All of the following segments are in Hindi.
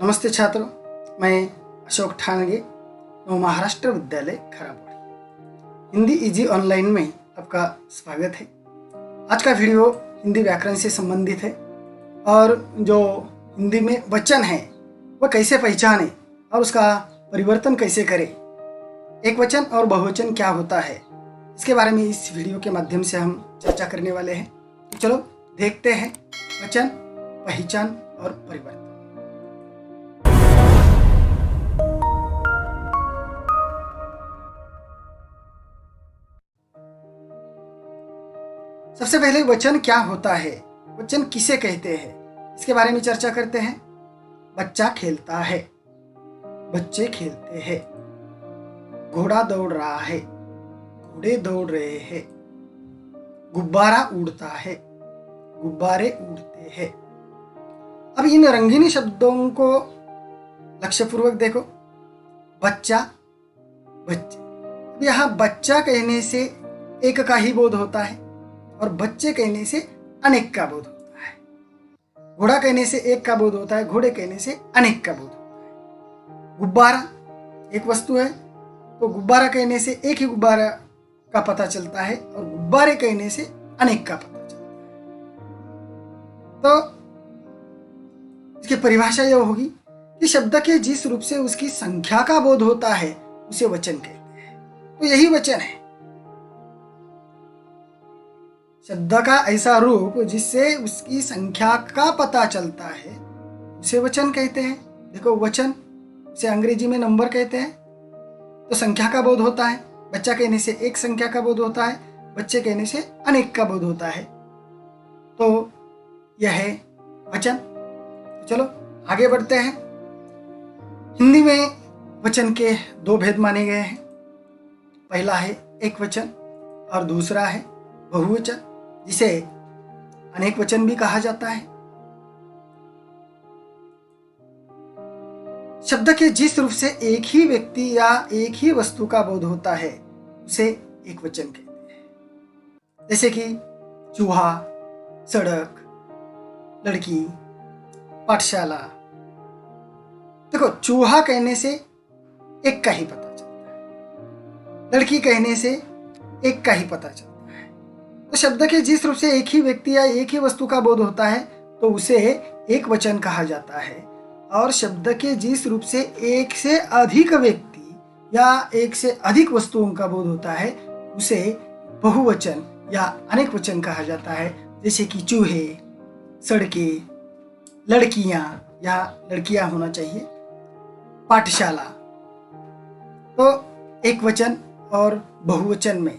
नमस्ते छात्रों, मैं अशोक ठानगे, महाराष्ट्र विद्यालय खराबोड़ी हिंदी इजी ऑनलाइन में आपका स्वागत है। आज का वीडियो हिंदी व्याकरण से संबंधित है और जो हिंदी में वचन है वह कैसे पहचाने और उसका परिवर्तन कैसे करें, एक वचन और बहुवचन क्या होता है, इसके बारे में इस वीडियो के माध्यम से हम चर्चा करने वाले हैं। तो चलो देखते हैं वचन, पहचान और परिवर्तन। सबसे पहले वचन क्या होता है, वचन किसे कहते हैं, इसके बारे में चर्चा करते हैं। बच्चा खेलता है, बच्चे खेलते हैं। घोड़ा दौड़ रहा है, घोड़े दौड़ रहे हैं। गुब्बारा उड़ता है, गुब्बारे उड़ते हैं। अब इन रंगीन शब्दों को लक्ष्यपूर्वक देखो। बच्चा, बच्चे। अब यहाँ बच्चा कहने से एक का ही बोध होता है और बच्चे कहने से अनेक का बोध होता है। घोड़ा कहने से एक का बोध होता है, घोड़े कहने से अनेक का बोध होता है। गुब्बारा एक वस्तु है तो गुब्बारा कहने से एक ही गुब्बारा का पता चलता है और गुब्बारे कहने से अनेक का पता चलता है। तो इसकी परिभाषा यह होगी कि शब्द के जिस रूप से उसकी संख्या का बोध होता है उसे वचन कहते हैं। तो यही वचन है, शब्द का ऐसा रूप जिससे उसकी संख्या का पता चलता है उसे वचन कहते हैं। देखो वचन से अंग्रेजी में नंबर कहते हैं, तो संख्या का बोध होता है। बच्चा कहने से एक संख्या का बोध होता है, बच्चे कहने से अनेक का बोध होता है। तो यह है वचन। तो चलो आगे बढ़ते हैं। हिंदी में वचन के दो भेद माने गए हैं। पहला है एक वचन और दूसरा है बहुवचन, जिसे अनेक वचन भी कहा जाता है। शब्द के जिस रूप से एक ही व्यक्ति या एक ही वस्तु का बोध होता है उसे एक वचन कहते हैं। जैसे कि चूहा, सड़क, लड़की, पाठशाला। देखो चूहा कहने से एक का ही पता चलता है, लड़की कहने से एक का ही पता चलता है। तो शब्द के जिस रूप से एक ही व्यक्ति या एक ही वस्तु का बोध होता है तो उसे एक वचन कहा जाता है, और शब्द के जिस रूप से एक से अधिक व्यक्ति या एक से अधिक वस्तुओं का बोध होता है उसे बहुवचन या अनेक वचन कहा जाता है। जैसे कि चूहे, सड़कें, लड़कियां या लड़कियां होना चाहिए, पाठशाला। तो एक वचन और बहुवचन में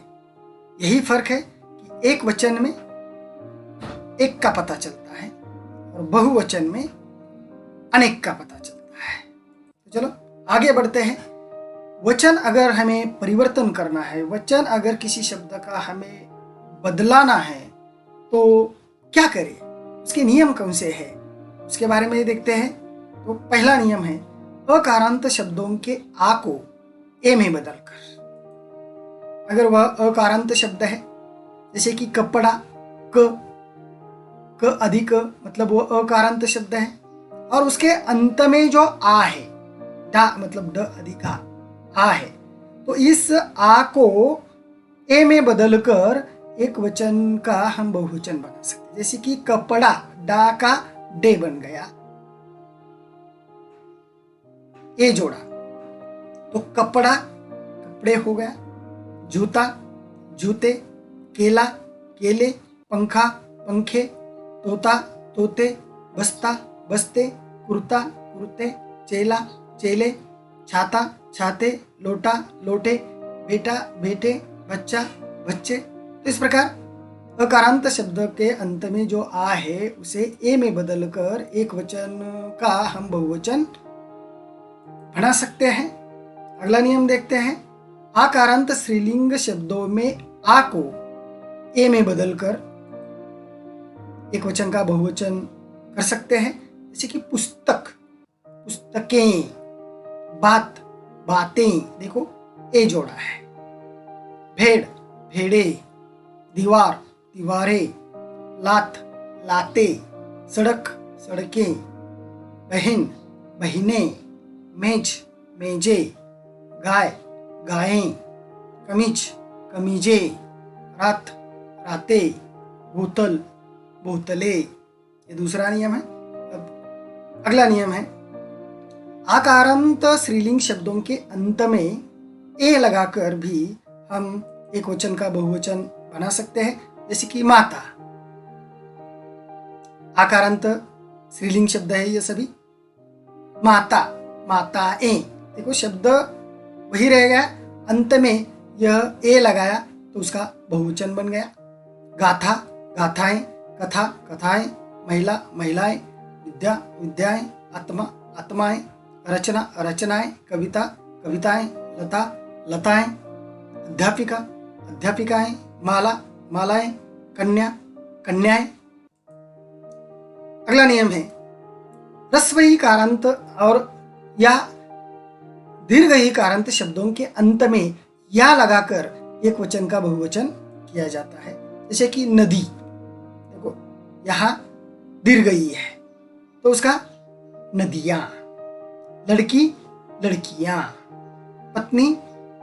यही फर्क है कि एक वचन में एक का पता चलता है और बहुवचन में अनेक का पता चलता है। तो चलो आगे बढ़ते हैं। वचन अगर हमें परिवर्तन करना है, वचन अगर किसी शब्द का हमें बदलाना है तो क्या करें, उसके नियम कौन से हैं, उसके बारे में देखते हैं। तो पहला नियम है अकारांत शब्दों के आ को ए में बदलकर। अगर वह अकारांत शब्द है जैसे कि कपड़ा, क अधिक मतलब वो अकारांत शब्द है, और उसके अंत में जो आ है, डा मतलब ड अधिक आ है, तो इस आ को ए में बदलकर एक वचन का हम बहुवचन बना सकते हैं। जैसे कि कपड़ा, डा का डे बन गया, ए जोड़ा तो कपड़ा कपड़े हो गया। जूता, जूते, केला, केले, पंखा, पंखे, तोता, तोते, बस्ता, बस्ते, कुर्ता, कुर्ते, चेला, चेले, छाता, छाते, लोटा, लोटे, बेटा, बेटे, बच्चा, बच्चे। तो इस प्रकार अकारांत शब्द के अंत में जो आ है उसे ए में बदलकर एक वचन का हम बहुवचन बना सकते हैं। अगला नियम देखते हैं। आकारांत स्त्रीलिंग शब्दों में आ को ए में बदलकर एक वचन का बहुवचन कर सकते हैं। जैसे कि पुस्तक, पुस्तकें, बात, बातें, देखो ए जोड़ा है। भेड़, भेड़े, दीवार, दीवारें, लात, लाते, सड़क, सड़कें, बहन, बहिने, मेज, मेजे, गाय, गायें, कमीज, कमीजे, रात, राते, बोतल, बोतले। ये दूसरा नियम है। अब अगला नियम है, आकारांत स्त्रीलिंग शब्दों के अंत में ए लगाकर भी हम एक वचन का बहुवचन बना सकते हैं, जैसे कि माता। आकारांत स्त्रीलिंग शब्द है ये सभी। माता, माताएं, देखो शब्द वही रहेगा, अंत में यह ए लगाया तो उसका बहुवचन बन गया। गाथा, गाथाएं, कथा, कथाएं, महिला, महिलाएं, विद्या, विद्याएं, आत्मा, आत्माएं, रचना, रचनाएं, कविता, कविताएं, लता, लताएं, अध्यापिका, अध्यापिकाएं, माला, मालाएं, कन्या, कन्याएं। अगला नियम है, ह्रस्व ईकारांत और या दीर्घ ईकारांत शब्दों के अंत में या लगाकर एक वचन का बहुवचन किया जाता है, जैसे कि नदी। देखो यहां दीर्घ ई है तो उसका नदियां। लड़की, लड़कियां। पत्नी,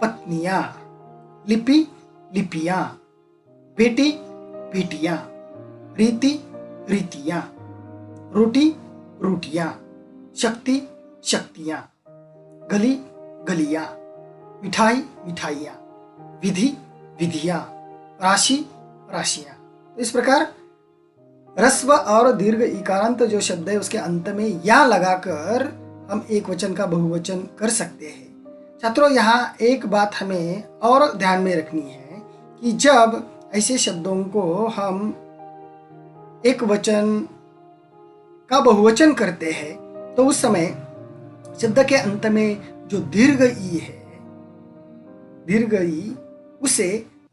पत्नियां। लिपि, लिपियां। बेटी, बेटियां। रीति, रीतियां। रोटी, रोटियां। शक्ति, शक्तियां। गली, गलियां। मिठाई, मिठाइयां। विधि, विधियां। राशि, राशियां। तो इस प्रकार ह्रस्व और दीर्घ इकारांत जो शब्द है उसके अंत में या लगाकर हम एक वचन का बहुवचन कर सकते हैं। छात्रों, यहाँ एक बात हमें और ध्यान में रखनी है कि जब ऐसे शब्दों को हम एक वचन का बहुवचन करते हैं तो उस समय शब्द के अंत में जो दीर्घ ई है, दीर्घ ई, उसे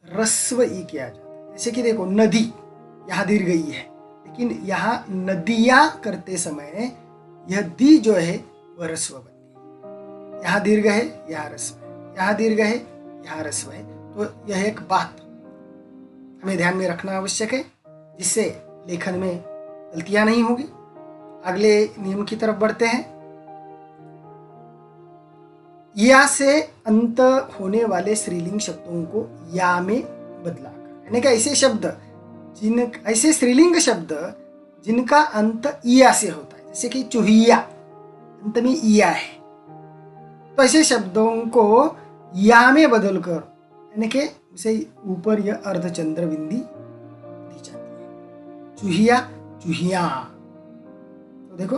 ह्रस्व ई किया जाता है। जैसे कि देखो नदी, यहाँ दीर्घ ई है, लेकिन यहाँ नदियां करते समय यह दी जो है वह ह्रस्व बनती है। यहाँ दीर्घ है, यहाँ ह्रस्व है, यहाँ दीर्घ है, यहाँ ह्रस्व है। तो यह एक बात हमें ध्यान में रखना आवश्यक है, जिससे लेखन में गलतियां नहीं होगी। अगले नियम की तरफ बढ़ते हैं। या से अंत होने वाले स्त्रीलिंग शब्दों को या में बदलाकर, यानी कि ऐसे शब्द ऐसे स्त्रीलिंग शब्द जिनका अंत इया से होता है, जैसे कि चूहिया, अंत में इया है, तो ऐसे शब्दों को या में बदलकर, यानी कि उसे ऊपर यह अर्धचंद्र बिंदी दी जाती है। चूहिया, चूहिया। तो देखो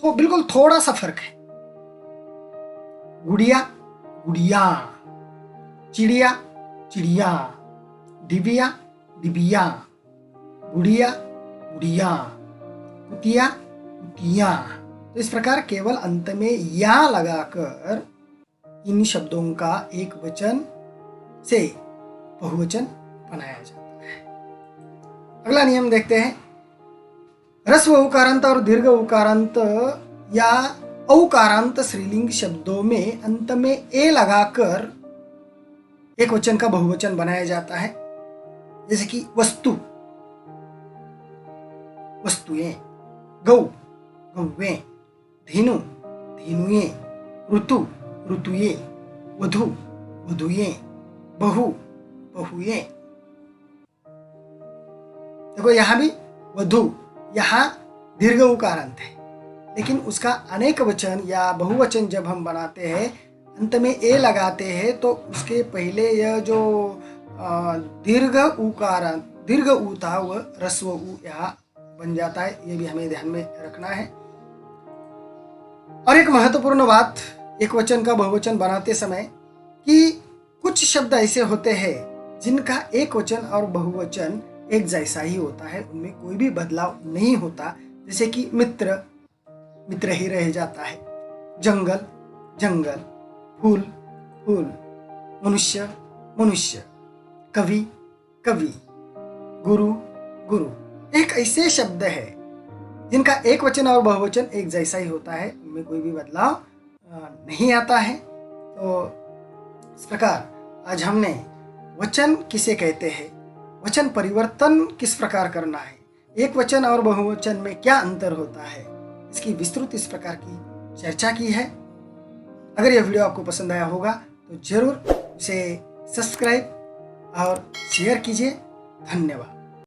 तो बिल्कुल थोड़ा सा फर्क है। गुड़िया, गुड़िया। चिड़िया, चिड़िया। डिबिया, डिबिया। बुढ़िया, बुढ़िया। कुतिया, कुतिया। तो इस प्रकार केवल अंत में या लगाकर इन शब्दों का एक वचन से बहुवचन बनाया जाता है। अगला नियम देखते हैं। ह्रस्व उकारांत और दीर्घ उकारांत या औकारांत स्त्रीलिंग शब्दों में अंत में ए लगाकर एक वचन का बहुवचन बनाया जाता है, जैसे कि वस्तु, वस्तुएं। गौ, गौवें। धीनु, धीनुएं। ऋतु, ऋतुएं। वधु, वधुएं। बहु, बहुएं। देखो यहां भी वधु, यहां दीर्घ उकारांत है, लेकिन उसका अनेक वचन या बहुवचन जब हम बनाते हैं अंत में ए लगाते हैं तो उसके पहले यह जो दीर्घ उकारांत, दीर्घ ऊ था वह ह्रस्व ऊ यहाँ बन जाता है। ये भी हमें ध्यान में रखना है। और एक महत्वपूर्ण बात एक वचन का बहुवचन बनाते समय कि कुछ शब्द ऐसे होते हैं जिनका एक वचन और बहुवचन एक जैसा ही होता है, उनमें कोई भी बदलाव नहीं होता, जैसे कि मित्र, मित्र ही रह जाता है। जंगल, जंगल। फूल, फूल। मनुष्य, मनुष्य। कवि, कवि। गुरु, गुरु। एक ऐसे शब्द है जिनका एक वचन और बहुवचन एक जैसा ही होता है, उनमें कोई भी बदलाव नहीं आता है। तो इस प्रकार आज हमने वचन किसे कहते हैं, वचन परिवर्तन किस प्रकार करना है, एक वचन और बहुवचन में क्या अंतर होता है, इसकी विस्तृत इस प्रकार की चर्चा की है। अगर यह वीडियो आपको पसंद आया होगा तो जरूर उसे सब्सक्राइब और शेयर कीजिए। धन्यवाद।